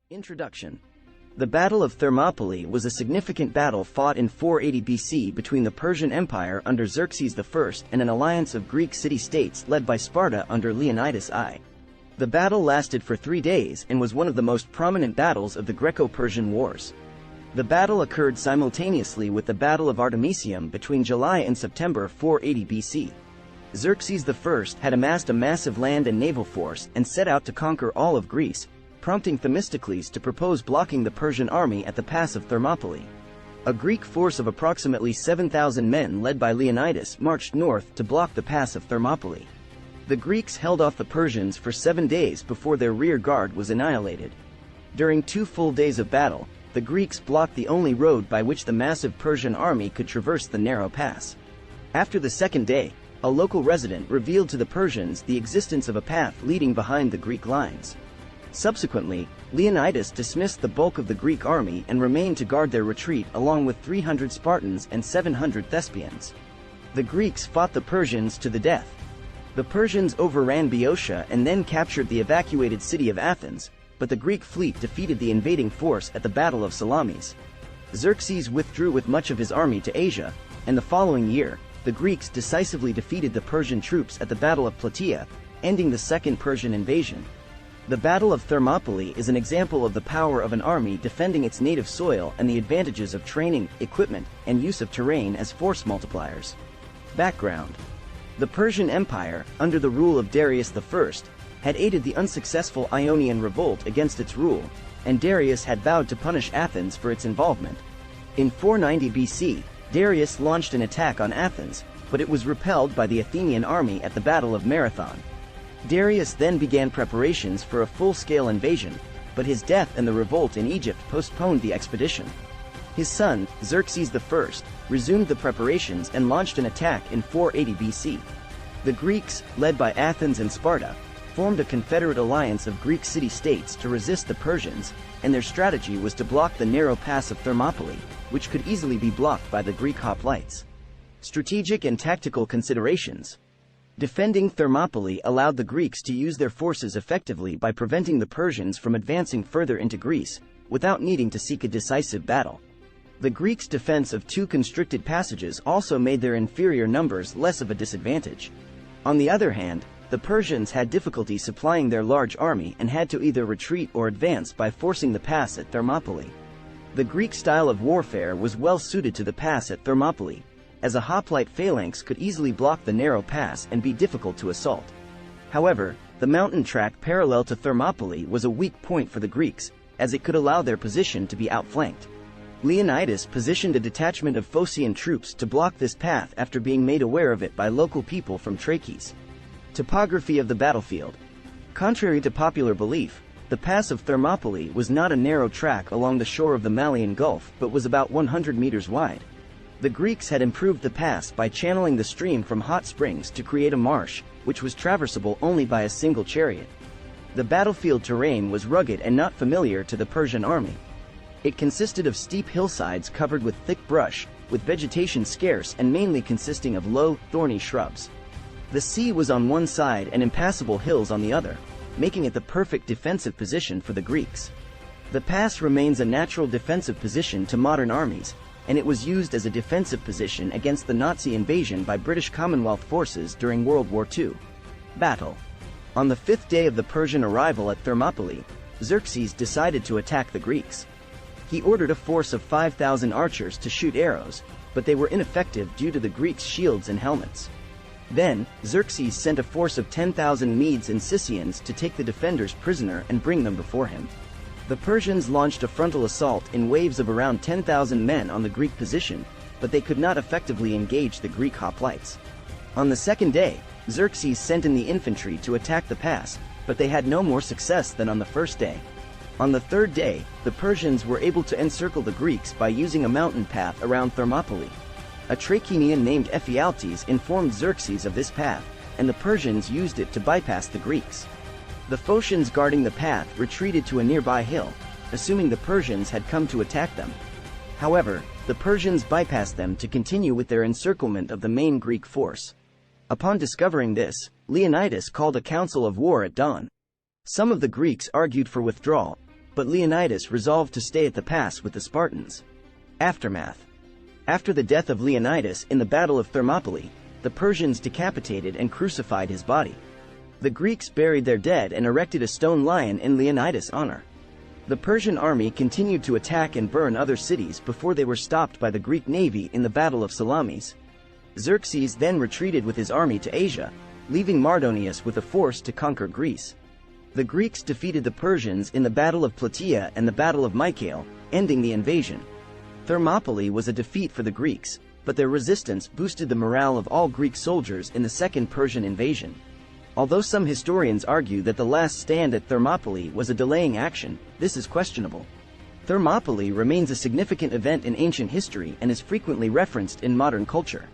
Introduction. The Battle of Thermopylae was a significant battle fought in 480 BC between the Persian Empire under Xerxes I and an alliance of Greek city-states led by Sparta under Leonidas I. The battle lasted for 3 days and was one of the most prominent battles of the Greco-Persian Wars. The battle occurred simultaneously with the Battle of Artemisium between July and September 480 BC. Xerxes I had amassed a massive land and naval force and set out to conquer all of Greece, prompting Themistocles to propose blocking the Persian army at the pass of Thermopylae. A Greek force of approximately 7,000 men led by Leonidas marched north to block the pass of Thermopylae. The Greeks held off the Persians for 7 days before their rear guard was annihilated. During 2 full days of battle, the Greeks blocked the only road by which the massive Persian army could traverse the narrow pass. After the second day, a local resident revealed to the Persians the existence of a path leading behind the Greek lines. Subsequently, Leonidas dismissed the bulk of the Greek army and remained to guard their retreat along with 300 Spartans and 700 Thespians. The Greeks fought the Persians to the death. The Persians overran Boeotia and then captured the evacuated city of Athens, but the Greek fleet defeated the invading force at the Battle of Salamis. Xerxes withdrew with much of his army to Asia, and the following year, the Greeks decisively defeated the Persian troops at the Battle of Plataea, ending the Second Persian invasion. The Battle of Thermopylae is an example of the power of an army defending its native soil and the advantages of training, equipment, and use of terrain as force multipliers. Background. The Persian Empire, under the rule of Darius I, had aided the unsuccessful Ionian revolt against its rule, and Darius had vowed to punish Athens for its involvement. In 490 BC, Darius launched an attack on Athens, but it was repelled by the Athenian army at the Battle of Marathon. Darius then began preparations for a full-scale invasion, but his death and the revolt in Egypt postponed the expedition. His son, Xerxes I, resumed the preparations and launched an attack in 480 BC. The Greeks, led by Athens and Sparta, formed a confederate alliance of Greek city-states to resist the Persians, and their strategy was to block the narrow pass of Thermopylae, which could easily be blocked by the Greek hoplites. Strategic and tactical considerations. Defending Thermopylae allowed the Greeks to use their forces effectively by preventing the Persians from advancing further into Greece, without needing to seek a decisive battle. The Greeks' defense of 2 constricted passages also made their inferior numbers less of a disadvantage. On the other hand, the Persians had difficulty supplying their large army and had to either retreat or advance by forcing the pass at Thermopylae. The Greek style of warfare was well suited to the pass at Thermopylae, as a hoplite phalanx could easily block the narrow pass and be difficult to assault. However, the mountain track parallel to Thermopylae was a weak point for the Greeks, as it could allow their position to be outflanked. Leonidas positioned a detachment of Phocian troops to block this path after being made aware of it by local people from Trachis. Topography of the battlefield. Contrary to popular belief, the pass of Thermopylae was not a narrow track along the shore of the Malian Gulf but was about 100 meters wide. The Greeks had improved the pass by channeling the stream from hot springs to create a marsh, which was traversable only by a single chariot. The battlefield terrain was rugged and not familiar to the Persian army. It consisted of steep hillsides covered with thick brush, with vegetation scarce and mainly consisting of low, thorny shrubs. The sea was on one side and impassable hills on the other, making it the perfect defensive position for the Greeks. The pass remains a natural defensive position to modern armies, and it was used as a defensive position against the Nazi invasion by British Commonwealth forces during World War II. Battle. On the 5th day of the Persian arrival at Thermopylae, Xerxes decided to attack the Greeks. He ordered a force of 5,000 archers to shoot arrows, but they were ineffective due to the Greeks' shields and helmets. Then, Xerxes sent a force of 10,000 Medes and Scythians to take the defenders prisoner and bring them before him. The Persians launched a frontal assault in waves of around 10,000 men on the Greek position, but they could not effectively engage the Greek hoplites. On the second day, Xerxes sent in the infantry to attack the pass, but they had no more success than on the first day. On the third day, the Persians were able to encircle the Greeks by using a mountain path around Thermopylae. A Trachinian named Ephialtes informed Xerxes of this path, and the Persians used it to bypass the Greeks. The Phocians guarding the path retreated to a nearby hill, assuming the Persians had come to attack them. However, the Persians bypassed them to continue with their encirclement of the main Greek force. Upon discovering this, Leonidas called a council of war at dawn. Some of the Greeks argued for withdrawal, but Leonidas resolved to stay at the pass with the Spartans. Aftermath. After the death of Leonidas in the Battle of Thermopylae, the Persians decapitated and crucified his body. The Greeks buried their dead and erected a stone lion in Leonidas' honor. The Persian army continued to attack and burn other cities before they were stopped by the Greek navy in the Battle of Salamis. Xerxes then retreated with his army to Asia, leaving Mardonius with a force to conquer Greece. The Greeks defeated the Persians in the Battle of Plataea and the Battle of Mycale, ending the invasion. Thermopylae was a defeat for the Greeks, but their resistance boosted the morale of all Greek soldiers in the Second Persian invasion. Although some historians argue that the last stand at Thermopylae was a delaying action, this is questionable. Thermopylae remains a significant event in ancient history and is frequently referenced in modern culture.